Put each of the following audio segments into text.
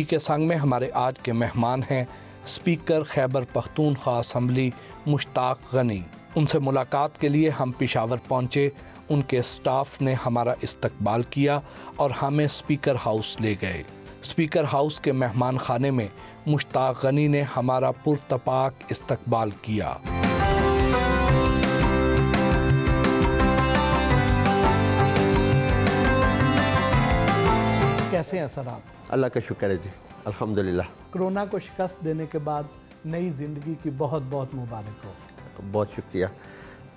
जी के संग में हमारे आज के मेहमान हैं स्पीकर खैबर पख्तूनख्वा असम्बली मुश्ताक गनी। उनसे मुलाकात के लिए हम पेशावर पहुँचे। उनके स्टाफ ने हमारा इस्तकबाल किया और हमें स्पीकर हाउस ले गए। स्पीकर हाउस के मेहमान खाने में मुश्ताक गनी ने हमारा पुरतपाक इस्तकबाल किया। कैसे हैं सर आप? अल्लाह का शुक्र है जी, अल्हम्दुलिल्लाह। कोरोना को शिकस्त देने के बाद नई ज़िंदगी की बहुत बहुत मुबारक हो। बहुत शुक्रिया।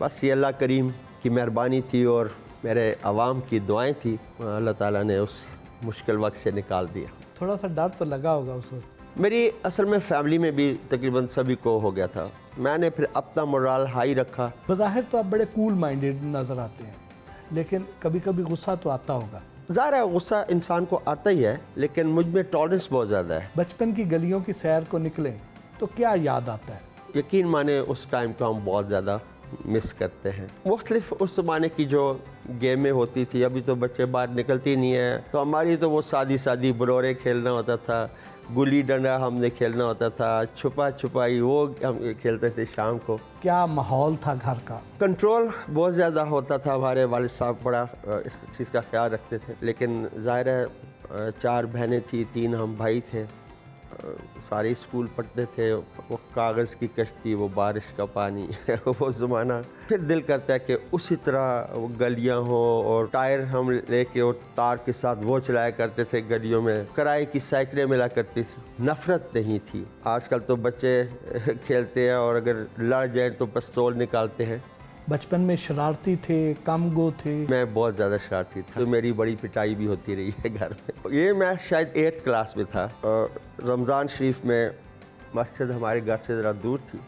बस ये अल्लाह करीम की मेहरबानी थी और मेरे अवाम की दुआएं थी, अल्लाह ताला ने उस मुश्किल वक्त से निकाल दिया। थोड़ा सा डर तो लगा होगा उस वक्त? मेरी असल में फैमिली में भी तकरीबन सभी को हो गया था। मैंने फिर अपना मोराल हाई रखा। बज़ाहिर तो आप बड़े कूल माइंडेड नज़र आते हैं, लेकिन कभी कभी गुस्सा तो आता होगा। ज़ाहिर है गुस्सा इंसान को आता ही है, लेकिन मुझ में टॉलरेंस बहुत ज़्यादा है। बचपन की गलियों की सैर को निकलें तो क्या याद आता है? यकीन माने उस टाइम को हम बहुत ज़्यादा मिस करते हैं। मुख्तलिफ उस ज़माने की जो गेमें होती थी, अभी तो बच्चे बाहर निकलती नहीं है, तो हमारी तो वो सादी सादी बरोरे खेलना होता था, गुल्ली डंडा हमने खेलना होता था, छुपा छुपाई वो हम खेलते थे शाम को। क्या माहौल था घर का? कंट्रोल बहुत ज़्यादा होता था। हमारे वालिद साहब बड़ा इस चीज़ का ख्याल रखते थे, लेकिन ज़ाहिर है 4 बहनें थी, 3 हम भाई थे, सारे स्कूल पढ़ते थे। वो कागज़ की कश्ती, वो बारिश का पानी वो ज़माना फिर दिल करता है कि उसी तरह वो गलियाँ हो और टायर हम लेके और तार के साथ वो चलाया करते थे गलियों में। किराए की साइकिलें मिला करती थी, नफ़रत नहीं थी। आजकल तो बच्चे खेलते हैं और अगर लड़ जाए तो पिस्तौल निकालते हैं। बचपन में शरारती थे, कम गो थे? मैं बहुत ज़्यादा शरारती था, तो मेरी बड़ी पिटाई भी होती रही है घर में। ये मैं शायद 8th क्लास में था और रमज़ान शरीफ में मस्जिद हमारे घर से ज़रा दूर थी,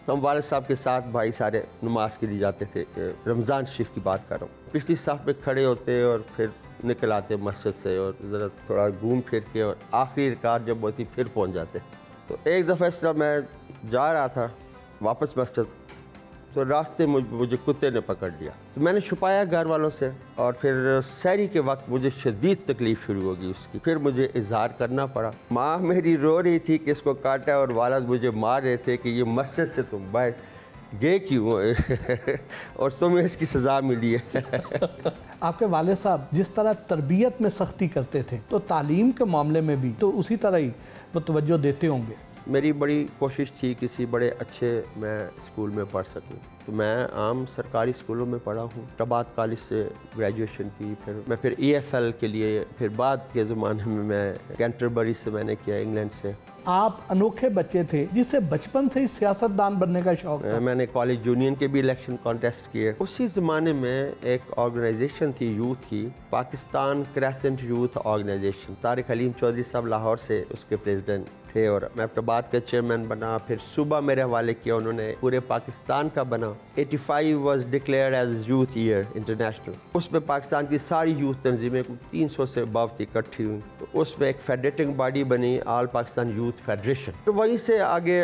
तो हम वालिद साहब के साथ भाई सारे नमाज के लिए जाते थे। रमज़ान शरीफ की बात कर रहा हूँ। पिछली साफ में खड़े होते और फिर निकल आते मस्जिद से और ज़रा थोड़ा घूम फिर के और आखिरी रकात जब होती फिर पहुँच जाते। तो एक दफ़ा इस तरह मैं जा रहा था वापस मस्जिद, तो रास्ते मुझे कुत्ते ने पकड़ लिया। तो मैंने छुपाया घर वालों से और फिर सहरी के वक्त मुझे शदीद तकलीफ़ शुरू होगी उसकी। फिर मुझे इजहार करना पड़ा। माँ मेरी रो रही थी कि इसको काटा और वालिद मुझे मार रहे थे कि ये मस्जिद से तुम बाहर गए क्यों और तुम्हें इसकी सज़ा मिली है। आपके वालिद साहब जिस तरह तरबियत में सख्ती करते थे, तो तालीम के मामले में भी तो उसी तरह ही वो तवज्जो देते होंगे। मेरी बड़ी कोशिश थी किसी बड़े अच्छे मैं स्कूल में पढ़ सकूं, तो मैं आम सरकारी स्कूलों में पढ़ा हूँ। टबात कॉलेज से ग्रेजुएशन की, फिर EFL के लिए, फिर बाद के ज़माने में मैं कैंटरबरी से मैंने किया, इंग्लैंड से। आप अनोखे बच्चे थे जिसे बचपन से ही सियासतदान बनने का शौक था। मैंने कॉलेज यूनियन के भी इलेक्शन कॉन्टेस्ट किए। उसी ज़माने में एक ऑर्गेनाइजेशन थी यूथ की, Pakistan crescent youth organization. Tariq Halim Chaudhry साहब लाहौर से उसके प्रेसिडेंट थे और मैं अब्बाबाद का चेयरमैन बना। फिर सूबा मेरे हवाले किया उन्होंने, पूरे पाकिस्तान का बना। 85 was declared as youth year international. उसमें पाकिस्तान की सारी यूथ तंजीमें 300 से अबव थी इकट्ठी हुई, तो उसमें एक फेडरेटिंग बॉडी बनी, ऑल पाकिस्तान यूथ फेडरेशन। तो वहीं से आगे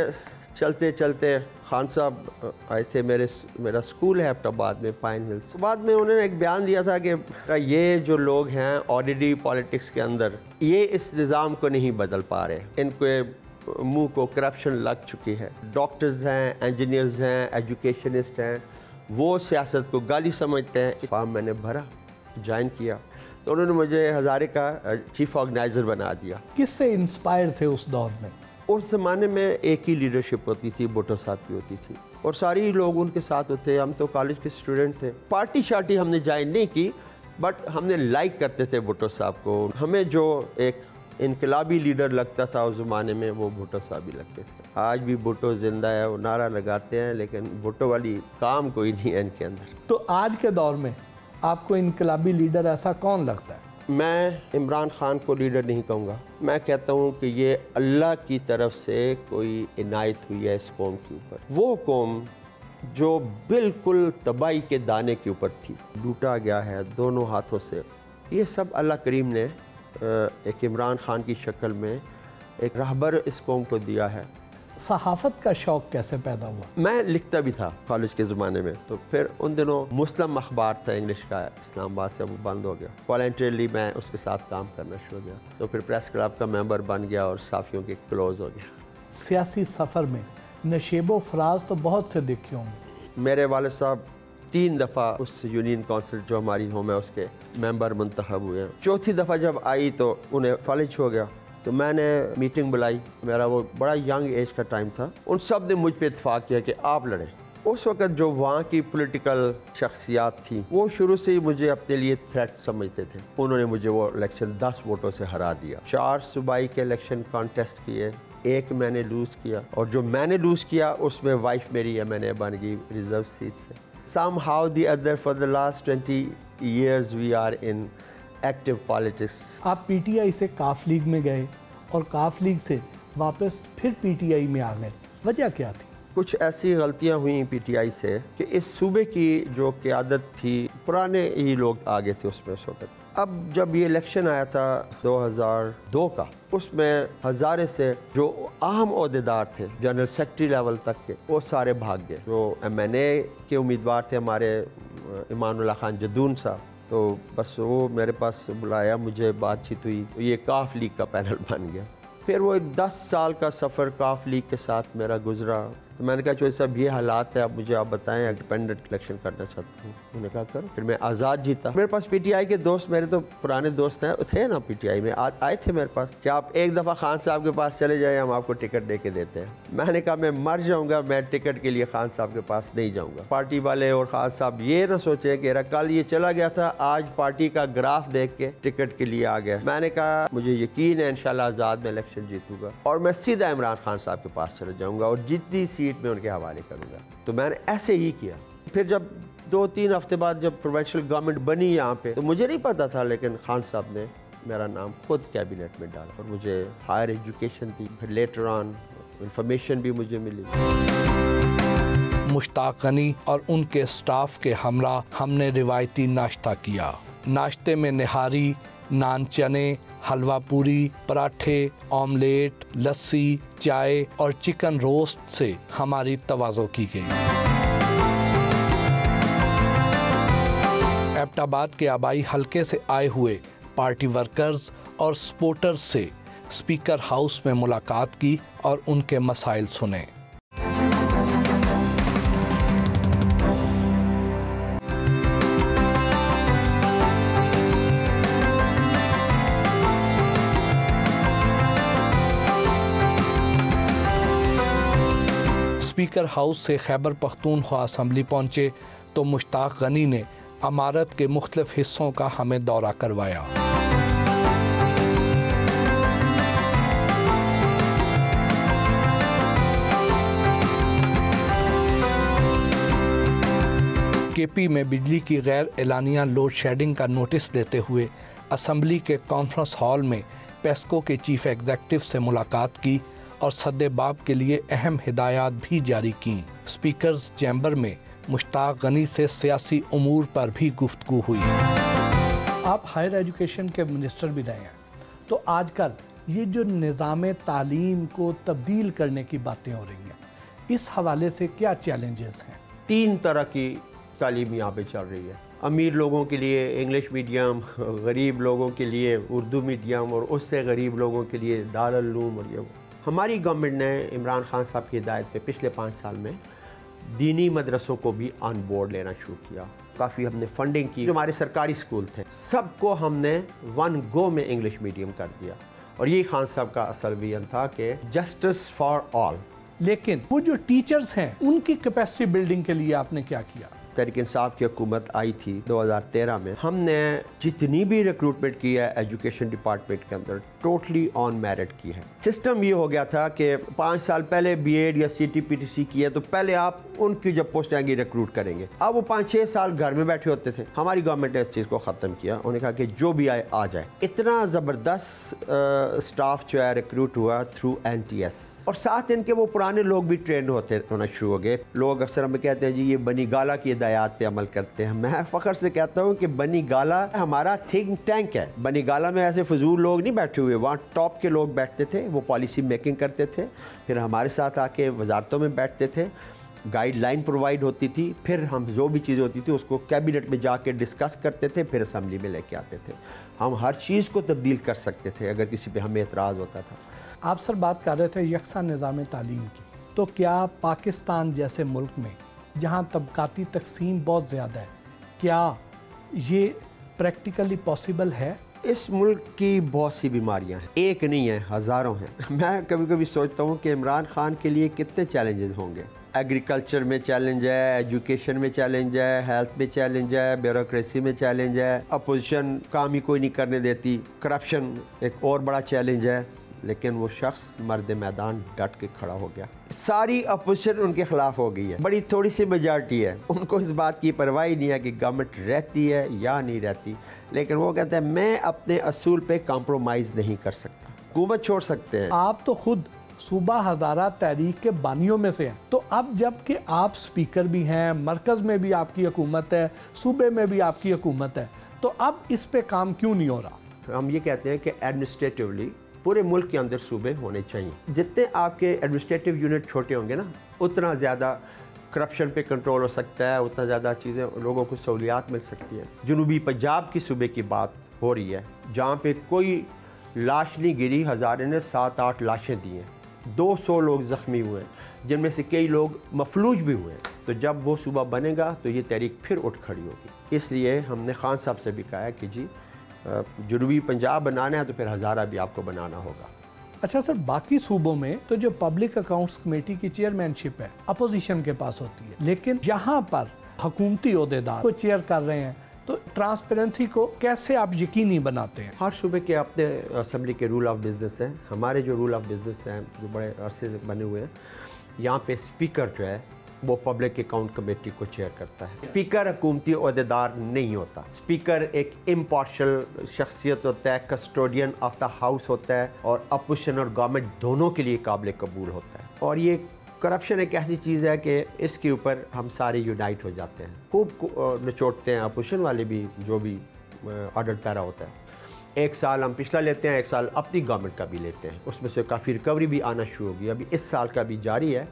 चलते चलते खान साहब आए थे, मेरा स्कूल है अब्बाबाद में, पाइन हिल्स। तो बाद में उन्होंने एक बयान दिया था कि ये जो लोग हैं ऑर्डिनरी पॉलिटिक्स के अंदर, ये इस निज़ाम को नहीं बदल पा रहे, इनके मुंह को करप्शन लग चुकी है। डॉक्टर्स हैं, इंजीनियर्स हैं, एजुकेशनिस्ट हैं, वो सियासत को गाली समझते हैं। फॉर्म मैंने भरा, ज्वाइन किया, तो उन्होंने मुझे हज़ारे का चीफ ऑर्गेनाइज़र बना दिया। किससे इंस्पायर थे उस दौर में? उस ज़माने में एक ही लीडरशिप होती थी, भुट्टो साहब की होती थी और सारी लोग उनके साथ होते। हम तो कॉलेज के स्टूडेंट थे। पार्टी शार्टी हमने ज्वाइन नहीं की, बट हमने लाइक करते थे भुट्टो साहब को। हमें जो एक इनकलाबी लीडर लगता था उस ज़माने में, वो भुट्टो साहब ही लगते थे। आज भी भुट्टो जिंदा है, वो नारा लगाते हैं, लेकिन भुट्टो वाली काम कोई नहीं है इनके अंदर। तो आज के दौर में आपको इनकलाबी लीडर ऐसा कौन लगता है? मैं इमरान खान को लीडर नहीं कहूँगा। मैं कहता हूँ कि ये अल्लाह की तरफ से कोई इनायत हुई है इस कौम के ऊपर। वो कौम जो बिल्कुल तबाही के दाने के ऊपर थी, लूटा गया है दोनों हाथों से। ये सब अल्लाह करीम ने एक इमरान खान की शक्ल में एक रहबर इस कौम को दिया है सहाफ़त का शौक़ कैसे पैदा हुआ? मैं लिखता भी था कॉलेज के ज़माने में, तो फिर उन दिनों मुस्लिम अखबार था इंग्लिश का, इस्लामाबाद से वो बंद हो गया। वॉलंटियरली मैं उसके साथ काम करना शुरू किया, तो फिर प्रेस क्लब का मेंबर बन गया और साफ़ियों के क्लोज़ हो गया। सियासी सफ़र में नशेबो फराज तो बहुत से देखे होंगे। मेरे वाले साहब 3 दफ़ा उस यूनियन काउंसिल जो हमारी होम है उसके मेंबर मुंतखब हुए हैं। चौथी दफ़ा जब आई तो उन्हें फालिज हो गया, तो मैंने मीटिंग बुलाई। मेरा वो बड़ा यंग एज का टाइम था। उन सब ने मुझ पे इत्तेफाक किया कि आप लड़ें। उस वक़्त जो वहाँ की पॉलिटिकल शख्सियात थी वो शुरू से ही मुझे अपने लिए थ्रेट समझते थे। उन्होंने मुझे वो इलेक्शन 10 वोटों से हरा दिया। 4 सूबाई के इलेक्शन कॉन्टेस्ट किए, 1 मैंने लूज़ किया, और जो मैंने लूज़ किया उसमें वाइफ मेरी MNA बन गई रिजर्व सीट से। Somehow the other for the last 20 years we are in active politics. आप PTI से काफ लीग में गए और काफ लीग से वापस फिर PTI में आ गए, वजह क्या थी? कुछ ऐसी गलतियां हुई PTI से कि इस सूबे की जो क़यादत थी, पुराने ही लोग आगे थे उसमें उस वक्त। अब जब ये इलेक्शन आया था 2002 का, उसमें हज़ारे से जो अहम ओहदेदार थे जनरल सेक्रेटरी लेवल तक के, वो सारे भाग गए। जो MNA के उम्मीदवार थे हमारे इमानुल्लाह खान जदून साहब, तो बस वो मेरे पास बुलाया, मुझे बातचीत हुई, तो ये काफ लीग का पैनल बन गया। फिर वो एक 10 साल का सफ़र काफ लीग के साथ मेरा गुजरा। तो मैंने कहा चौधरी साहब ये हालात है, अब मुझे आप बताएं, इंडिपेंडेंट इलेक्शन करना चाहता हूँ। उन्होंने कहा करो। फिर मैं आज़ाद जीता। मेरे पास PTI के दोस्त, मेरे तो पुराने दोस्त हैं, थे ना PTI में, आज आए थे मेरे पास कि आप एक दफ़ा खान साहब के पास चले जाएँ, हम आपको टिकट दे के देते हैं। मैंने कहा मैं मर जाऊँगा, मैं टिकट के लिए खान साहब के पास नहीं जाऊँगा। पार्टी वाले और खान साहब ये ना सोचे कि कल ये चला गया था, आज पार्टी का ग्राफ देख के टिकट के लिए आ गया। मैंने कहा मुझे यकीन है इंशाल्लाह आज़ाद में इलेक्शन जीतूँगा और मैं सीधा इमरान खान साहब के पास चले जाऊँगा और जितनी सीट में उनके हवाले करूँगा। तो मैंने ऐसे ही किया। फिर जब 2-3 हफ्ते बाद जब प्रोविंशियल गवर्नमेंट बनी यहाँ पे, तो मुझे नहीं पता था, लेकिन खान साहब ने मेरा नाम खुद कैबिनेट में डाला और मुझे हायर एजुकेशन थी। फिर लेटर ऑन इंफॉर्मेशन भी मुझे मिली। मुश्ताक गनी और उनके स्टाफ के हमरा हमने रिवायती नाश्ता किया। नाश्ते में निहारी, नान चने, हलवा पूरी, पराठे, ऑमलेट, लस्सी, चाय और चिकन रोस्ट से हमारी तवाज़ो की गई। एबटाबाद के आबाई हलके से आए हुए पार्टी वर्कर्स और सपोर्टर्स से स्पीकर हाउस में मुलाकात की और उनके मसाइल सुने। स्पीकर हाउस से खैबर पख्तूनख्वा असम्बली पहुंचे तो मुश्ताक गनी ने अमारत के मुख्तलिफ हिस्सों का हमें दौरा करवाया। KP में बिजली की गैर एलानिया लोड शेडिंग का नोटिस देते हुए असम्बली के कॉन्फ्रेंस हॉल में पेस्को के चीफ एग्जीक्यूटिव से मुलाकात की और सद्देबाब के लिए अहम हिदायत भी जारी की। स्पीकर्स चैम्बर में मुश्ताक गनी से सियासी उमूर पर भी गुफ्तगू हुई। आप हायर एजुकेशन के मिनिस्टर भी रहे हैं, तो आजकल ये जो निज़ाम तालीम को तब्दील करने की बातें हो रही हैं, इस हवाले से क्या चैलेंजेस हैं? 3 तरह की तालीम यहाँ पे चल रही है। अमीर लोगों के लिए इंग्लिश मीडियम, गरीब लोगों के लिए उर्दू मीडियम और उससे गरीब लोगों के लिए दारुल उलूम। और ये हमारी गवर्नमेंट ने इमरान खान साहब की हिदायत पे पिछले 5 साल में दीनी मदरसों को भी ऑन बोर्ड लेना शुरू किया। काफ़ी हमने फंडिंग की। जो हमारे सरकारी स्कूल थे सबको हमने 1 गो में इंग्लिश मीडियम कर दिया और ये खान साहब का असल विजन था कि जस्टिस फॉर ऑल। लेकिन वो जो टीचर्स हैं उनकी कैपेसिटी बिल्डिंग के लिए आपने क्या किया? तहरीक इंसाफ की हुकूमत आई थी 2013 में, हमने जितनी भी रिक्रूटमेंट की है एजुकेशन डिपार्टमेंट के अंदर टोटली ऑन मेरिट की है। सिस्टम ये हो गया था कि 5 साल पहले BEd या CT/PTC की है तो पहले आप उनकी जब पोस्ट आएंगी रिक्रूट करेंगे। अब वो 5-6 साल घर में बैठे होते थे। हमारी गवर्नमेंट ने इस चीज़ को ख़त्म किया। उन्होंने कहा कि जो भी आए आ जाए। इतना ज़बरदस्त स्टाफ जो है रिक्रूट हुआ थ्रू NTS और साथ इनके वो पुराने लोग भी ट्रेंड होना शुरू हो गए। लोग अक्सर हमें कहते हैं जी ये बनी गाला की हिदायत पे अमल करते हैं। मैं फ़ख्र से कहता हूँ कि बनी गाला हमारा थिंक टैंक है। बनी गाला में ऐसे फजूल लोग नहीं बैठे हुए, वहाँ टॉप के लोग बैठते थे, वो पॉलिसी मेकिंग करते थे, फिर हमारे साथ आके वजारतों में बैठते थे, गाइडलाइन प्रोवाइड होती थी, फिर हम जो भी चीज़ होती थी उसको कैबिनेट में जाके डिस्कस करते थे, फिर असम्बली में लेके आते थे। हम हर चीज़ को तब्दील कर सकते थे अगर किसी पे हमें एतराज़ होता था। आप सर बात कर रहे थे यकसा निज़ाम तालीम की, तो क्या पाकिस्तान जैसे मुल्क में जहाँ तबकाती तकसीम बहुत ज़्यादा है, क्या ये प्रैक्टिकली पॉसिबल है? इस मुल्क की बहुत सी बीमारियां हैं, एक नहीं है, हज़ारों हैं। मैं कभी कभी सोचता हूँ कि इमरान खान के लिए कितने चैलेंजेस होंगे। एग्रीकल्चर में चैलेंज है, एजुकेशन में चैलेंज है, हेल्थ में चैलेंज है, ब्यूरोक्रेसी में चैलेंज है, अपोजिशन काम ही कोई नहीं करने देती, करप्शन एक और बड़ा चैलेंज है। लेकिन वो शख्स मर्द मैदान डट के खड़ा हो गया। सारी अपोजिशन उनके ख़िलाफ़ हो गई है, बड़ी थोड़ी सी मेजॉरिटी है। उनको इस बात की परवाह ही नहीं है कि गवर्नमेंट रहती है या नहीं रहती, लेकिन वो कहते हैं मैं अपने असूल पे कॉम्प्रोमाइज़ नहीं कर सकता। हुकूमत छोड़ सकते हैं। आप तो खुद सूबा हज़ारा तहरीक के बानियों में से हैं, तो अब जब कि आप स्पीकर भी हैं, मरकज़ में भी आपकी हुकूमत है, सूबे में भी आपकी हुकूमत है, तो अब इस पे काम क्यों नहीं हो रहा? हम ये कहते हैं कि एडमिनिस्ट्रेटिवली पूरे मुल्क के अंदर सूबे होने चाहिए। जितने आपके एडमिनिस्ट्रेटिव यूनिट छोटे होंगे ना, उतना ज़्यादा करप्शन पे कंट्रोल हो सकता है, उतना ज़्यादा चीज़ें लोगों को सहूलियात मिल सकती हैं। जनूबी पंजाब की सूबे की बात हो रही है जहाँ पे कोई लाश नहीं गिरी, हज़ारे ने 7-8 लाशें दी हैं, 200 लोग ज़ख्मी हुए, जिनमें से कई लोग मफलूज भी हुए। तो जब वो सूबा बनेगा तो ये तहरीक फिर उठ खड़ी होगी। इसलिए हमने खान साहब से भी कहा है कि जी जनूबी पंजाब बनाना है तो फिर हज़ारा भी आपको बनाना होगा। अच्छा सर, बाकी सूबों में तो जो पब्लिक अकाउंट्स कमेटी की चेयरमैनशिप है अपोजिशन के पास होती है, लेकिन यहाँ पर हुकूमती ओहदेदार को चेयर कर रहे हैं, तो ट्रांसपेरेंसी को कैसे आप यकीनी बनाते हैं? हर सूबे के अपने असम्बली के रूल ऑफ बिज़नेस हैं। हमारे जो रूल ऑफ बिज़नेस हैं जो बड़े अरसे से बने हुए हैं, यहाँ पे स्पीकर जो है वो पब्लिक अकाउंट कमेटी को चेयर करता है। स्पीकर हुकूमती ओहदेदार नहीं होता। स्पीकर एक इम्पार्शल शख्सियत होता है, कस्टोडियन ऑफ द हाउस होता है, और अपोजिशन और गवर्नमेंट दोनों के लिए काबिल कबूल होता है। और ये करप्शन एक ऐसी चीज़ है कि इसके ऊपर हम सारे यूनाइट हो जाते हैं, खूब निचोड़ते हैं अपोजिशन वाले भी, जो भी ऑर्डर पैरा होता है। एक साल हम पिछला लेते हैं, एक साल अपनी गवर्नमेंट का भी लेते हैं, उसमें से काफ़ी रिकवरी भी आना शुरू होगी। अभी इस साल का भी जारी है,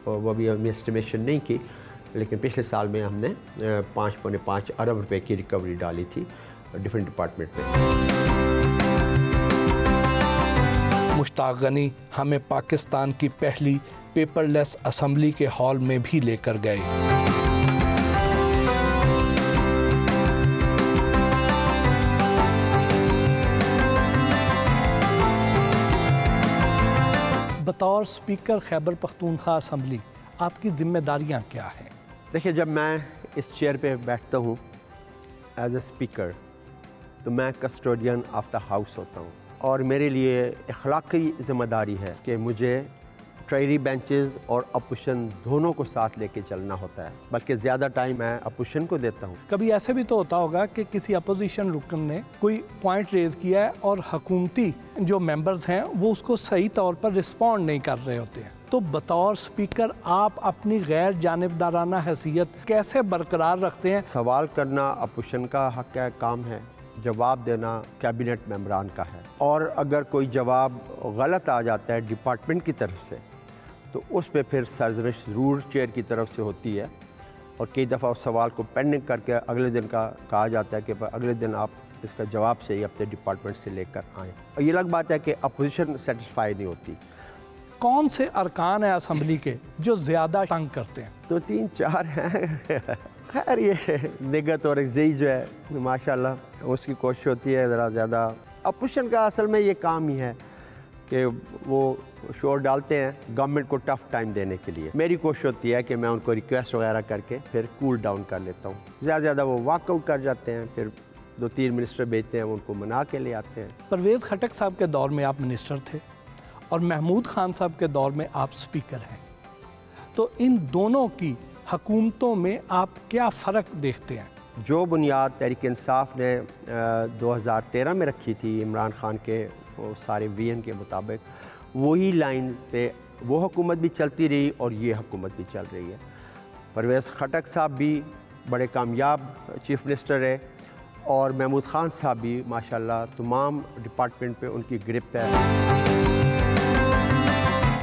और वो भी हमने एस्टिमेशन नहीं की, लेकिन पिछले साल में हमने 5.5 अरब रुपए की रिकवरी डाली थी डिफरेंट डिपार्टमेंट में। मुश्ताक गनी हमें पाकिस्तान की पहली पेपरलेस असम्बली के हॉल में भी लेकर गए। बतौर स्पीकर खैबर पख्तूनख्वा असम्बली आपकी जिम्मेदारियां क्या हैं? देखिए, जब मैं इस चेयर पे बैठता हूँ एज ए स्पीकर, तो मैं कस्टोडियन ऑफ द हाउस होता हूँ, और मेरे लिए अखलाकी ज़िम्मेदारी है कि मुझे ट्रायरी बेंचेस और अपोजिशन दोनों को साथ लेके चलना होता है, बल्कि ज़्यादा टाइम मैं अपोजिशन को देता हूँ। कभी ऐसे भी तो होता होगा कि किसी अपोजिशन रुकन ने कोई पॉइंट रेज किया है और हुकूमती जो मेंबर्स हैं वो उसको सही तौर पर रिस्पॉन्ड नहीं कर रहे होते हैं, तो बतौर स्पीकर आप अपनी गैर जानिबदाराना हैसियत कैसे बरकरार रखते हैं? सवाल करना अपोजिशन का हक है, काम है, जवाब देना कैबिनेट मेंबरान का है, और अगर कोई जवाब गलत आ जाता है डिपार्टमेंट की तरफ से तो उस पर फिर सरजमिश ज़रूर चेयर की तरफ से होती है, और कई दफ़ा उस सवाल को पेंडिंग करके अगले दिन का कहा जाता है कि अगले दिन आप इसका जवाब से ही अपने डिपार्टमेंट से लेकर आएँ। और ये अलग बात है कि अपोजिशन सेटिस्फाई नहीं होती। कौन से अरकान हैं असम्बली के जो ज़्यादा तंग करते हैं? तो 3-4 हैं। खैर, ये निगत और एक्ज़ई जो है माशाल्लाह उसकी कोशिश होती है ज़रा ज़्यादा। अपोजिशन का असल में ये काम ही है कि वो शोर डालते हैं गवर्नमेंट को टफ़ टाइम देने के लिए। मेरी कोशिश होती है कि मैं उनको रिक्वेस्ट वगैरह करके फिर कूल डाउन कर लेता हूँ। ज़्यादा वो वॉकआउट कर जाते हैं, फिर 2-3 मिनिस्टर भेजते हैं, उनको मना के ले आते हैं। परवेज़ खटक साहब के दौर में आप मिनिस्टर थे और महमूद खान साहब के दौर में आप स्पीकर हैं, तो इन दोनों की हुकूमतों में आप क्या फ़र्क देखते हैं? जो बुनियाद तहरीक इंसाफ ने 2013 में रखी थी इमरान खान के वो सारे विजन के मुताबिक, वही लाइन पे वो हुकूमत भी चलती रही और ये हुकूमत भी चल रही है। परवेज़ खटक साहब भी बड़े कामयाब चीफ मिनिस्टर है और महमूद ख़ान साहब भी माशाल्लाह तमाम डिपार्टमेंट पे उनकी गिरफ्त है।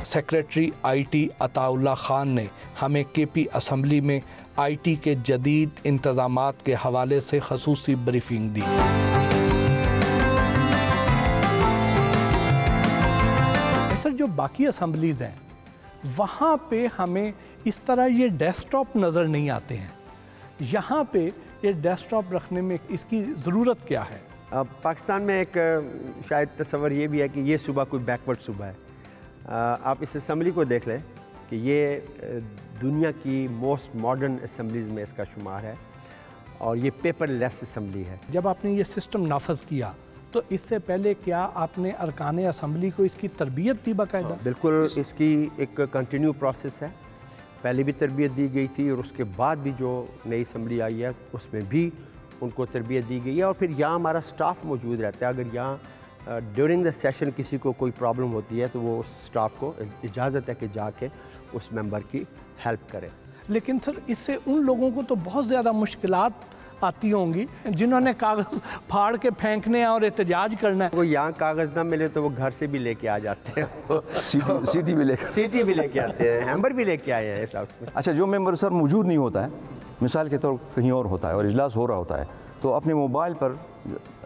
सेक्रेटरी आईटी अताउल्ला खान ने हमें केपी असम्बली में आईटी के जदीद इंतज़ामात के हवाले से ख़ुसूसी ब्रीफिंग दी। सर, जो बाकी असम्बलीज़ हैं वहाँ पे हमें इस तरह ये डेस्कटॉप नज़र नहीं आते हैं। यहाँ पे ये डेस्कटॉप रखने में इसकी ज़रूरत क्या है? पाकिस्तान में एक शायद तस्वर ये भी है कि ये सूबा कोई बैकवर्ड सूबा है। आप इस असम्बली को देख लें कि ये दुनिया की मोस्ट मॉडर्न असम्बलीज़ में इसका शुमार है और ये पेपरलेस असम्बली है। जब आपने ये सिस्टम नाफज किया तो इससे पहले क्या आपने अरकान असम्बली को इसकी तरबियत दी बाकायदा? बिल्कुल, इसकी एक कंटिन्यू प्रोसेस है। पहले भी तरबियत दी गई थी और उसके बाद भी जो नई असम्बली आई है उसमें भी उनको तरबियत दी गई है और फिर यहाँ हमारा स्टाफ मौजूद रहता है। अगर यहाँ ड्यूरिंग द सेशन किसी को कोई प्रॉब्लम होती है तो वो उस स्टाफ को इजाज़त है कि जाके उस मेंबर की हेल्प करें। लेकिन सर, इससे उन लोगों को तो बहुत ज़्यादा मुश्किलात आती होंगी जिन्होंने कागज़ फाड़ के फेंकने हैं और एहतजाज करना है। वो यहाँ कागज़ ना मिले तो वो घर से भी लेके आ जाते हैं। सीटी भी लेके आते हैं, हैम्बर भी लेके आए हैं साहब। अच्छा, जो मेंबर सर मौजूद नहीं होता है, मिसाल के तौर कहीं और होता है और इजलास हो रहा होता है, तो अपने मोबाइल पर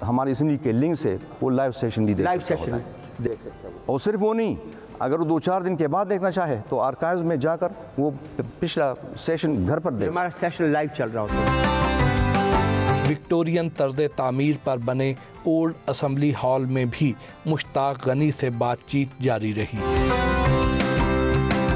हमारी असम्बली के लिंक से वो लाइव सेशन भी देख सकता है। और सिर्फ वो नहीं, अगर वो 2-4 दिन के बाद देखना चाहे तो आर्काइव्स में जाकर वो पिछला सेशन घर पर देख। हमारा सेशन लाइव चल रहा होता है। विक्टोरियन तर्ज तामीर पर बने ओल्ड असम्बली हॉल में भी मुश्ताक गनी से बातचीत जारी रही।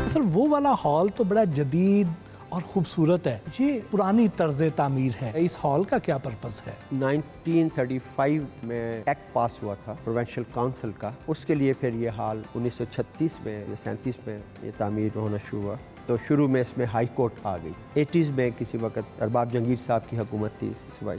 सर, वो वाला हॉल तो बड़ा जदीद और ख़ूबसूरत है, ये पुरानी तर्ज तामीर है। इस हॉल का क्या पर्पज़ है? 1935 में एक्ट पास हुआ था प्रोविंशियल काउंसिल का, उसके लिए फिर ये हॉल 1936 में या 37 में ये तामीर होना शुरू हुआ। तो शुरू में इसमें हाई कोर्ट आ गई। 80s में किसी वक्त अरबाब जंगीर साहब की हुकूमत थी सिवाई,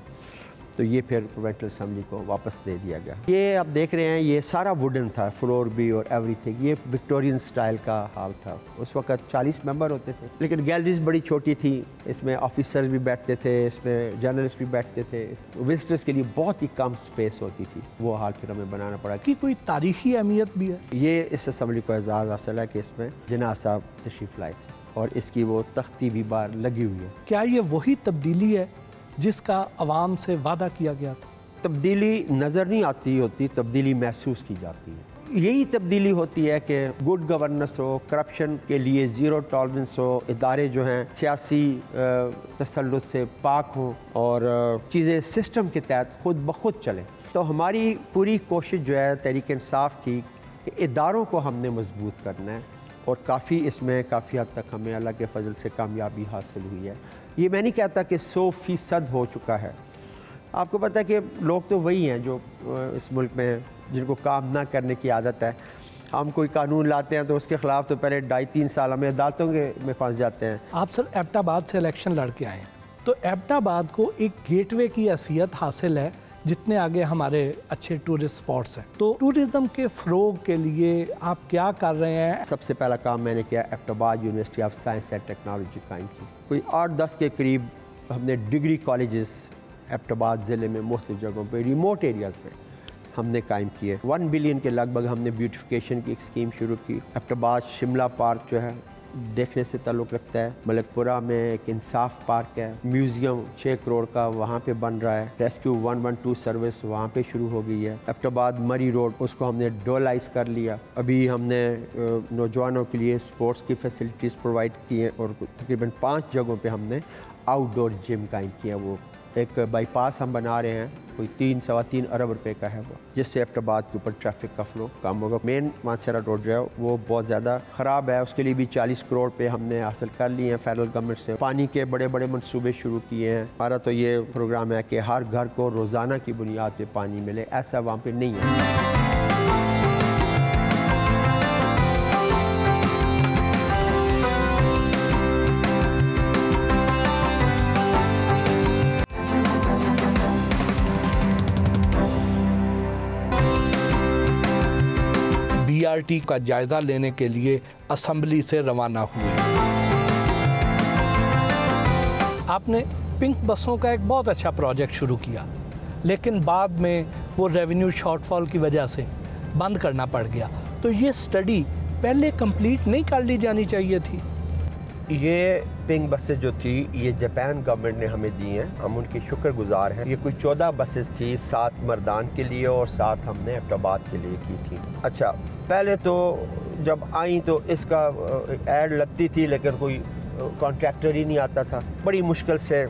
तो ये फिर प्रोविंशियल असम्बली को वापस दे दिया गया। ये आप देख रहे हैं, ये सारा वुडन था, फ्लोर भी और एवरीथिंग। ये विक्टोरियन स्टाइल का हॉल था। उस वक्त 40 मेंबर होते थे, लेकिन गैलरीज बड़ी छोटी थी। इसमें ऑफिसर्स भी बैठते थे, इसमें जर्नलिस्ट भी बैठते थे। विजिटर्स के लिए बहुत ही कम स्पेस होती थी। वो हॉल फिर हमें बनाना पड़ा। कि कोई तारीखी अहमियत भी है? ये इस असम्बली को एजाज़ हासिल है कि इसमें जिन्ना साहब तशरीफ़ लाए और इसकी वो तख्ती भी बाहर लगी हुई है। क्या ये वही तब्दीली है जिसका अवाम से वादा किया गया था? तब्दीली नज़र नहीं आती होती, तब्दीली महसूस की जाती है। यही तब्दीली होती है कि गुड गवर्नेंस हो, करप्शन के लिए ज़ीरो टॉलरेंस हो, इदारे जो हैं सियासी तसल्लुत से पाक हों और चीज़ें सिस्टम के तहत खुद ब खुद चलें। तो हमारी पूरी कोशिश जो है तहरीक इंसाफ की कि इदारों को हमने मजबूत करना है और काफ़ी इसमें काफ़ी हद तक हमें अल्लाह के फजल से कामयाबी हासिल हुई है। ये मैं नहीं कहता कि 100% हो चुका है। आपको पता है कि लोग तो वही हैं जो इस मुल्क में जिनको काम ना करने की आदत है। हम कोई कानून लाते हैं तो उसके ख़िलाफ़ तो पहले 2.5-3 साल हमें अदालतों में फंस जाते हैं। आप सर एबटाबाद से इलेक्शन लड़ के आए हैं, तो एबटाबाद को एक गेटवे की हैसियत हासिल है जितने आगे हमारे अच्छे टूरिस्ट स्पॉट्स हैं। तो टूरिज़्म के फ़रोग के लिए आप क्या कर रहे हैं? सबसे पहला काम मैंने किया, Abbottabad university of science and technology कायम की। कोई 8-10 के करीब हमने डिग्री कॉलेजेस एबटाबाद ज़िले में मुख्तलिफ जगहों पे रिमोट एरियाज़ में हमने कायम किए। 1 बिलियन के लगभग हमने ब्यूटिफिकेशन की एक स्कीम शुरू की। एबटाबाद शिमला पार्क जो है देखने से ताल्लुक़ रखता है। मलकपुरा में एक इंसाफ पार्क है, म्यूज़ियम 6 करोड़ का वहाँ पे बन रहा है। रेस्क्यू 112 सर्विस वहाँ पे शुरू हो गई है। एबटाबाद मरी रोड उसको हमने डोलाइज कर लिया। अभी हमने नौजवानों के लिए स्पोर्ट्स की फैसिलिटीज़ प्रोवाइड की हैं और तकरीबन 5 जगहों पे हमने आउटडोर जिम कायम किया। वो एक बाईपास हम बना रहे हैं, कोई 3-3.25 अरब रुपए का है वो, जिससे एबटाबाद के ऊपर ट्रैफिक का फ्लो कम होगा। मेन मानसरा रोड जो है वो बहुत ज़्यादा ख़राब है, उसके लिए भी 40 करोड़ पे हमने हासिल कर लिए हैं फेडरल गवर्नमेंट से। पानी के बड़े बड़े मंसूबे शुरू किए हैं। हमारा तो ये प्रोग्राम है कि हर घर को रोज़ाना की बुनियाद पर पानी मिले, ऐसा वहाँ पर नहीं है। BRT का जायजा लेने के लिए असेंबली से रवाना हुए। आपने पिंक बसों का एक बहुत अच्छा प्रोजेक्ट शुरू किया, लेकिन बाद में वो रेवेन्यू शॉर्टफॉल की वजह से बंद करना पड़ गया। तो ये स्टडी पहले कंप्लीट नहीं कर ली जानी चाहिए थी? ये पिंक बसेस जो थी ये जापान गवर्नमेंट ने हमें दी हैं, हम उनके शुक्रगुजार हैं। ये कुछ 14 बसेस थी, 7 मर्दान के लिए और 7 हमने एबटाबाद के लिए की थी। अच्छा, पहले तो जब आई तो इसका ऐड लगती थी लेकिन कोई कॉन्ट्रैक्टर ही नहीं आता था। बड़ी मुश्किल से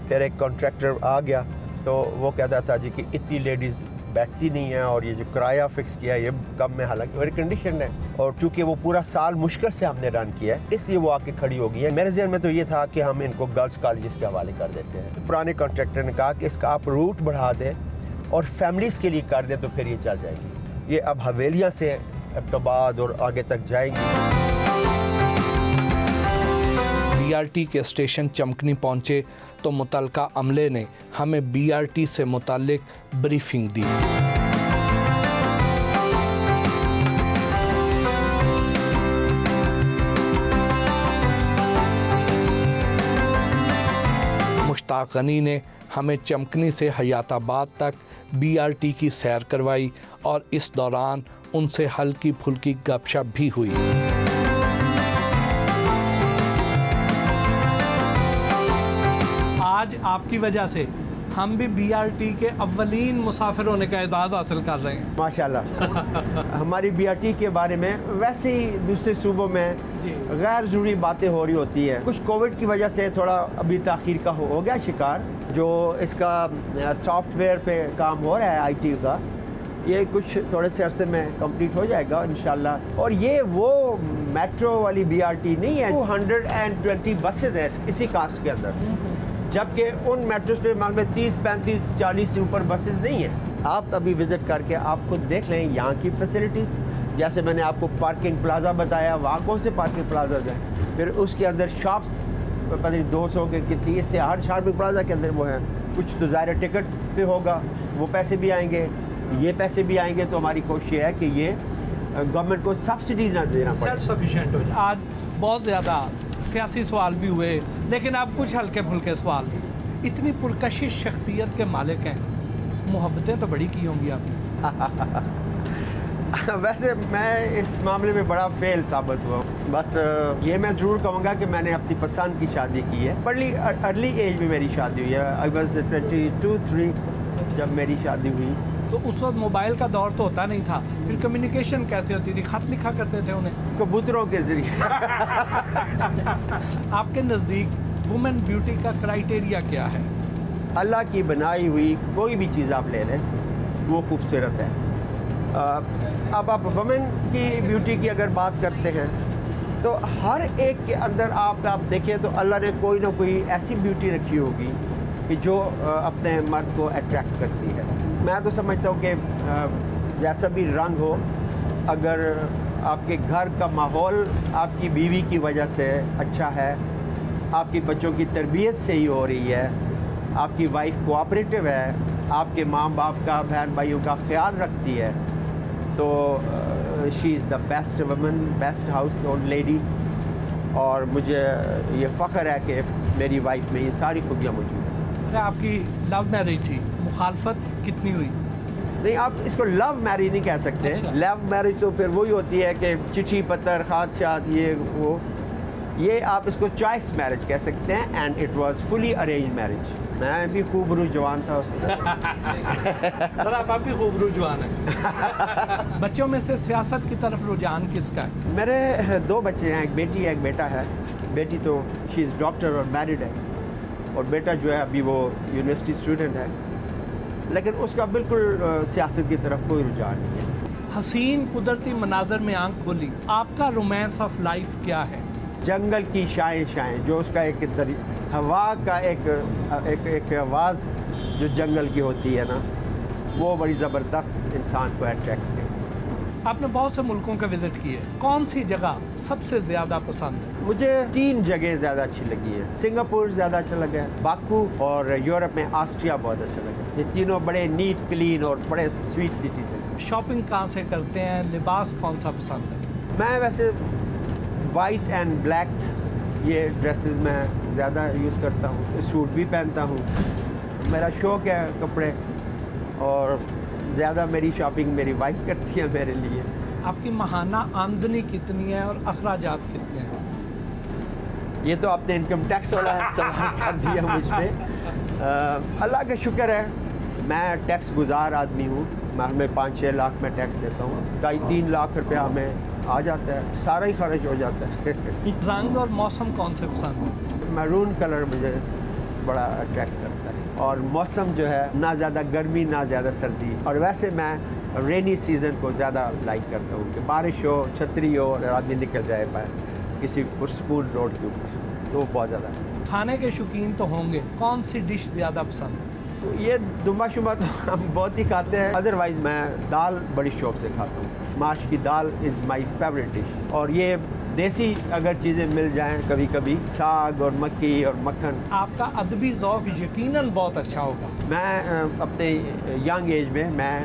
फिर एक कॉन्ट्रैक्टर आ गया तो वो कहता था जी कि इतनी लेडीज़ बैठती नहीं है और ये जो किराया फिक्स किया ये कम में, हालांकि वेरी कंडीशन है और चूँकि वो पूरा साल मुश्किल से हमने रन किया है इसलिए वो आके खड़ी हो गई है। मेरे ज़हन में तो ये था कि हम इनको गर्ल्स कॉलेज के हवाले कर देते हैं। पुराने कॉन्ट्रैक्टर ने कहा कि इसका आप रूट बढ़ा दें और फैमिलीज़ के लिए कर दें तो फिर ये चल जाएगी। ये अब हवेलियाँ से एबटाबाद और आगे तक जाएंगी। BRT के स्टेशन चमकनी पहुंचे तो मुतलका अमले ने हमें BRT से मुतालिक ब्रीफिंग दी। मुश्ताक गनी ने हमें चमकनी से हयाताबाद तक BRT की सैर करवाई और इस दौरान उनसे हल्की फुल्की गपशप भी हुई। आज आपकी वजह से हम भी BRT के अव्वलीन मुसाफिर होने का एजाज़ हासिल कर रहे हैं। माशाल्लाह। हमारी BRT के बारे में वैसे ही दूसरे सूबों में गैर ज़रूरी बातें हो रही होती है। कुछ कोविड की वजह से थोड़ा अभी ताख़ीर का हो गया शिकार। जो इसका सॉफ्टवेयर पे काम हो रहा है IT का, ये कुछ थोड़े से अरसे में कंप्लीट हो जाएगा इंशाल्लाह। और ये वो मेट्रो वाली BRT नहीं है। 220 बसेज हैं इसी कास्ट के अंदर, जबकि उन मेट्रो पे मान में 30, 35, 40 से ऊपर बसेस नहीं हैं। आप अभी विज़िट करके आप खुद देख लें यहाँ की फैसिलिटीज़। जैसे मैंने आपको पार्किंग प्लाजा बताया, वहाँ कौन से पार्किंग प्लाजाज हैं, फिर उसके अंदर शॉप्स पता नहीं 200 के कितनी, इससे हर शॉपिंग प्लाजा के अंदर वो हैं। कुछ तो ज़ाहिर टिकट पे होगा, वो पैसे भी आएंगे, ये पैसे भी आएंगे। तो हमारी कोशिश है कि ये गवर्नमेंट को सब्सिडी ना देना पड़े, सेल्फ सफिशिएंट हो। आज बहुत ज़्यादा सियासी सवाल भी हुए, लेकिन अब कुछ हल्के फुल्के सवाल। इतनी पुरकशिश शख्सियत के मालिक हैं, मोहब्बतें तो बड़ी की होंगी आपने। वैसे मैं इस मामले में बड़ा फेल साबित हुआ। बस ये मैं ज़रूर कहूँगा कि मैंने अपनी पसंद की शादी की है। बड़ी अर्ली एज में मेरी शादी हुई है। आई वॉज 22-23 जब मेरी शादी हुई। तो उस वक्त मोबाइल का दौर तो होता नहीं था, फिर कम्युनिकेशन कैसे होती थी? खत लिखा करते थे उन्हें कबूतरों के जरिए। आपके नज़दीक वुमेन ब्यूटी का क्राइटेरिया क्या है? अल्लाह की बनाई हुई कोई भी चीज़ आप ले लें वो खूबसूरत है। अब आप वुमेन की ब्यूटी की अगर बात करते हैं तो हर एक के अंदर आप देखें तो अल्लाह ने कोई ना कोई ऐसी ब्यूटी रखी होगी कि जो अपने मर्द को अट्रैक्ट करती है। मैं तो समझता हूँ कि जैसा भी रंग हो, अगर आपके घर का माहौल आपकी बीवी की वजह से अच्छा है, आपके बच्चों की तरबियत सही हो रही है, आपकी वाइफ कोऑपरेटिव है, आपके माँ बाप का, बहन भाइयों का ख्याल रखती है, तो she is the best woman, best house hold lady. और मुझे ये फ़ख्र है कि मेरी वाइफ में ये सारी खूबियाँ मौजूद हैं। आपकी लव मैरिज थी, मुखालफत कितनी हुई? नहीं, आप इसको लव मैरिज नहीं कह सकते। अच्छा। लव मैरिज तो फिर वही होती है कि चिट्ठी पत्र खादशात ये वो, ये आप इसको चॉइस मैरिज कह सकते हैं। And it was fully arrange marriage. मैं भी खूब रुझान था उसमें। आप भी खूब रुझान है। बच्चों में से सियासत की तरफ रुझान किसका है? मेरे 2 बच्चे हैं, एक बेटी है एक बेटा है। बेटी तो शी इज़ डॉक्टर और मैरिड है, और बेटा जो है अभी वो यूनिवर्सिटी स्टूडेंट है, लेकिन उसका बिल्कुल सियासत की तरफ कोई रुझान नहीं है। हसीन कुदरती मनाजर में आंख खोली, आपका रोमांस ऑफ लाइफ क्या है? जंगल की शाएं जो उसका एक हवा का एक आवाज़ जो जंगल की होती है ना, वो बड़ी ज़बरदस्त इंसान को अट्रैक्ट करती है। आपने बहुत से मुल्कों का विज़िट किए, कौन सी जगह सबसे ज़्यादा पसंद है? मुझे 3 जगह ज़्यादा अच्छी लगी है। सिंगापुर ज़्यादा अच्छा लगा है, बाकू, और यूरोप में ऑस्ट्रिया बहुत अच्छा लगा। ये तीनों बड़े नीट क्लीन और बड़े स्वीट सिटीज़ हैं। शॉपिंग कहाँ से करते हैं, लिबास कौन सा पसंद है? मैं वैसे वाइट एंड ब्लैक ये ड्रेसेस मैं ज़्यादा यूज़ करता हूँ, सूट भी पहनता हूँ। मेरा शौक़ है कपड़े, और ज़्यादा मेरी शॉपिंग मेरी वाइफ करती है मेरे लिए। आपकी माहाना आमदनी कितनी है और अखराजात कितने हैं? ये तो आपने इनकम टैक्स वाला सवाल कर दिया मुझ पे। अल्लाह का शुक्र है, मैं टैक्स गुजार आदमी हूँ। मैं हमें 5-6 लाख में टैक्स देता हूँ, 2.5-3 लाख रुपया हमें आ जाता है, सारा ही खर्च हो जाता है। रंग और मौसम कौन से पसंद है? मैरून कलर मुझे बड़ा अट्रैक्ट करता है, और मौसम जो है ना ज़्यादा गर्मी ना ज़्यादा सर्दी। और वैसे मैं रेनी सीज़न को ज़्यादा लाइक करता हूँ कि बारिश हो, छतरी हो और आदमी निकल जाए बाहर किसी पुरसकून रोड के ऊपर, तो बहुत ज़्यादा। खाने के शौकीन तो होंगे, कौन सी डिश ज़्यादा पसंद है? तो ये दुम्बा शुम्बा तो हम बहुत ही खाते हैं। अदरवाइज़ मैं दाल बड़ी शौक से खाता हूँ। माश की दाल इज़ माई फेवरेट डिश। और ये देसी अगर चीज़ें मिल जाएं कभी कभी, साग और मक्की और मक्खन। आपका अदबी ज़ौक़ यकीनन बहुत अच्छा होगा। मैं अपने यंग एज में मैं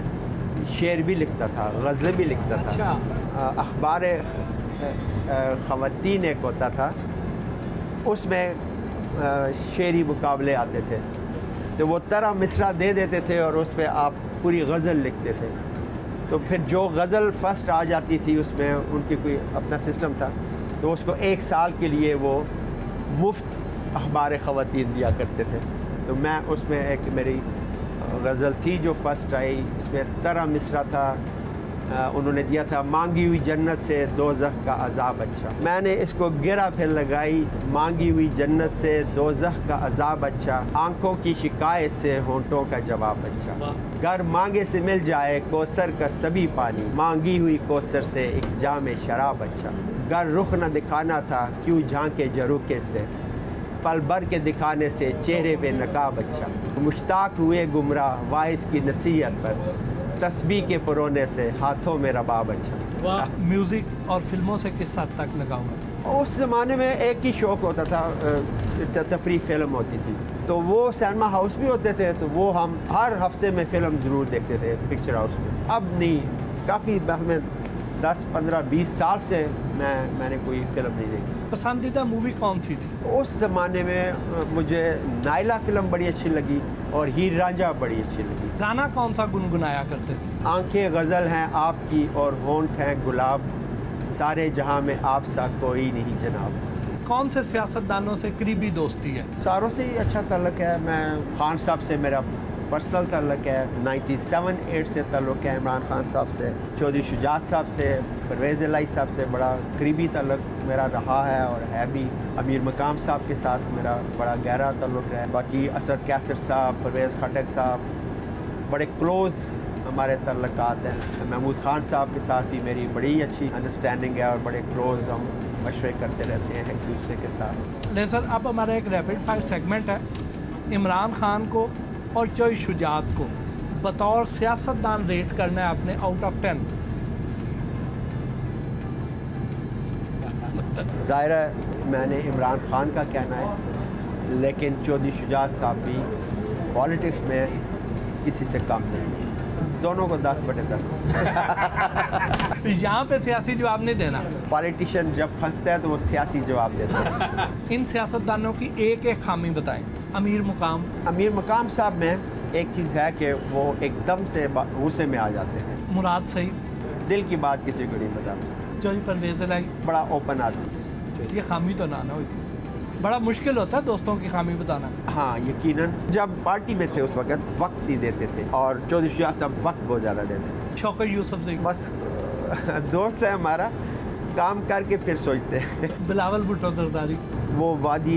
शेर भी लिखता था, गज़लें भी लिखता था। अच्छा। अखबार ख़वातीन एक होता था, उसमें शेरी मुकाबले आते थे, तो वो तरह मिसरा दे देते थे और उस पर आप पूरी गज़ल लिखते थे। तो फिर जो गज़ल फर्स्ट आ जाती थी उसमें उनकी कोई अपना सिस्टम था, तो उसको 1 साल के लिए वो मुफ्त अखबार ख़वातीन दिया करते थे। तो मैं उसमें एक मेरी गज़ल थी जो फर्स्ट आई, इसमें तरह मिसरा था। उन्होंने दिया था, मांगी हुई जन्नत से दोज़ख का अज़ाब अच्छा। मैंने इसको गिरा फिर लगाई, मांगी हुई जन्नत से दोज़ख का अज़ाब अच्छा, आंखों की शिकायत से होंठों का जवाब अच्छा। घर मांगे से मिल जाए कौसर का सभी पानी, मांगी हुई कौसर से एक जाम शराब अच्छा। घर रुख न दिखाना था क्यों झांके जरूके से, पल भर के दिखाने से चेहरे पे नकाब अच्छा। मुश्ताक हुए गुमराह वाइस की नसीहत पर, तस्बीह के पुरोने से हाथों में रबाब अच्छा। वाह। म्यूज़िक और फिल्मों से किस हद तक लगाव है? उस ज़माने में एक ही शौक़ होता था, तफरी फिल्म होती थी, तो वो सिनेमा हाउस भी होते थे, तो वो हम हर हफ्ते में फ़िल्म ज़रूर देखते थे पिक्चर हाउस में। अब नहीं, काफ़ी हमें 10, 15, 20 साल से मैंने कोई फ़िल्म नहीं देखी। पसंदीदा मूवी कौन सी थी? उस ज़माने में मुझे नायला फ़िल्म बड़ी अच्छी लगी और हीर रांझा बड़ी अच्छी लगी। गाना कौन सा गुनगुनाया करते थे? आंखें गज़ल हैं आपकी और होंठ हैं गुलाब, सारे जहां में आप सा कोई नहीं जनाब। कौन से सियासतदानों से करीबी दोस्ती है? सारों से ही अच्छा ताल्लुक़ है। मैं खान साहब से मेरा पर्सनल ताल्लुक़ है, 97-8 से ताल्लुक़ है इमरान खान साहब से। चौधरी शुजात साहब से, परवेज़ इलाही साहब से बड़ा करीबी ताल्लुक़ मेरा रहा है और है भी। अमीर मकाम साहब के साथ मेरा बड़ा गहरा ताल्लुक़ है। बाकी असद कैसर साहब, परवेज़ खटक साहब, बड़े क्लोज़ हमारे ताल्लुकात हैं। महमूद खान साहब के साथ भी मेरी बड़ी अच्छी अंडरस्टैंडिंग है और बड़े क्लोज़ हम मशवरे करते रहते हैं एक दूसरे के साथ। ले सर, अब हमारा एक रैपिड फायर सेगमेंट है। इमरान खान को और चौधरी शुजात को बतौर सियासतदान रेट करना है आपने आउट ऑफ 10। ज़ाहिर है मैंने इमरान खान का कहना है, लेकिन चौधरी शुजात साहब भी पॉलिटिक्स में किसी से कम नहीं, दोनों को 10/10। यहाँ पे सियासी जवाब नहीं देना। पॉलिटिशियन जब फंसता है तो वो सियासी जवाब देता है। इन सियासतदानों की एक एक खामी बताएं। अमीर मकाम साहब में एक चीज़ है कि वो एकदम से गुस्से में आ जाते हैं। मुराद सही दिल की बात किसी को नहीं बताते। चौधरी परवेज़ इलाही बड़ा ओपन आदमी। ये खामी तो ना हुई, बड़ा मुश्किल होता है दोस्तों की खामी बताना। हाँ यकीनन, जब पार्टी में थे उस वक्त नहीं देते थे, और चौधरी शुजात साहब वक्त बहुत ज़्यादा देते थे। शौकत यूसुफ से बस दोस्त है हमारा, काम करके फिर सोचते हैं। बिलावल भुट्टो जरदारी, वो वादी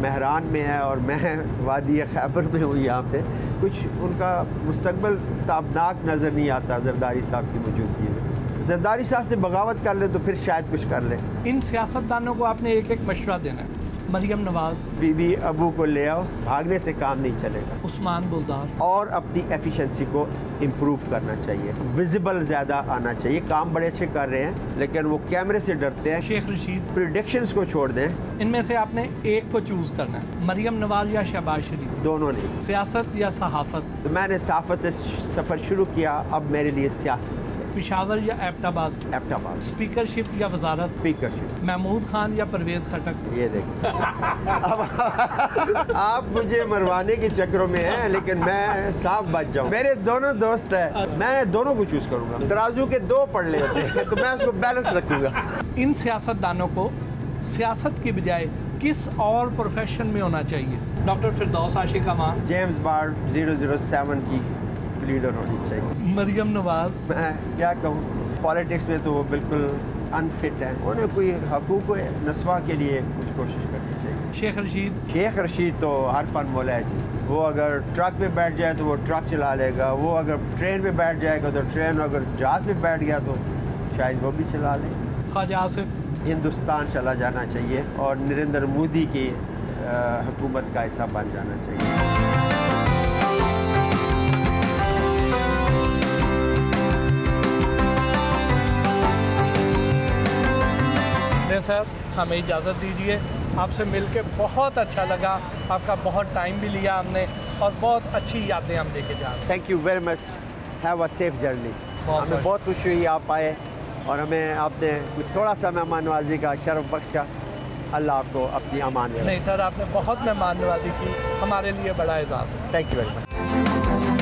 महरान में है और मैं वादी खैबर में हूँ। यहाँ पे कुछ उनका मुस्तकबिल ताबनाक नज़र नहीं आता जरदारी साहब की मौजूदगी में। जरदारी साहब से बगावत कर ले तो फिर शायद कुछ कर ले। इन सियासतदानों को आपने एक एक मशवरा देना है। मरियम नवाज, बीबी अबू को ले आओ, भागने से काम नहीं चलेगा। उस्मान बुज़दार, और अपनी एफिशिएंसी को इम्प्रूव करना चाहिए, विजिबल ज़्यादा आना चाहिए। काम बड़े अच्छे कर रहे हैं लेकिन वो कैमरे से डरते हैं। शेख रशीद, प्रेडिक्शंस को छोड़ दें। इनमें से आपने एक को चूज़ करना है, मरियम नवाज या शहबाज शरीफ। दोनों नहीं, सियासत या सहाफ़त। तो मैंने सहाफ़त से सफ़र शुरू किया, अब मेरे लिए सियासत। पिशावर या एबटाबाद? एबटाबाद। स्पीकरशिप या वजारत? स्पीकरशिप। महमूद खान या परवेज खटक? ये देखिए अब आप मुझे मरवाने के चक्करों में हैं, लेकिन मैं साफ बच जाऊँ। मेरे दोनों दोस्त हैं, मैं दोनों को चूज करूँगा। तराजू के दो पड़े होते हैं तो मैं उसको बैलेंस रखूँगा। इन सियासतदानों को सियासत की बजाय किस और प्रोफेशन में होना चाहिए? डॉक्टर फिरदौस आशिक अमान, जेम्स बॉन्ड 007 की लीडर होनी चाहिए। मरियम नवाज। मैं क्या कहूँ, पॉलिटिक्स में तो वो बिल्कुल अनफिट है, उन्हें कोई हकूक़ नस्वा के लिए कुछ कोशिश करनी चाहिए। शेख रशीद। शेख रशीद तो हर फन मौला है जी। वो अगर ट्रक पे बैठ जाए तो वो ट्रक चला लेगा, वो अगर ट्रेन पे बैठ जाएगा तो ट्रेन, अगर जहाज पे बैठ गया तो शायद वो भी चला ले। ख्वाजा आसिफ। हिंदुस्तान चला जाना चाहिए और नरेंद्र मोदी की हुकूमत का हिस्सा बन जाना चाहिए। सर हमें इजाज़त दीजिए, आपसे मिलके बहुत अच्छा लगा, आपका बहुत टाइम भी लिया हमने और बहुत अच्छी यादें हम लेके जा रहे हैं। Thank you very much, have a safe journey. हमें बहुत खुशी हुई आप आए और हमें आपने थोड़ा सा मेहमान नवाजी का शर्फ बख्शा। अल्लाह आपको अपनी अमान में। नहीं सर, आपने बहुत मेहमान नवाजी की, हमारे लिए बड़ा एजाज़ है। Thank you very much.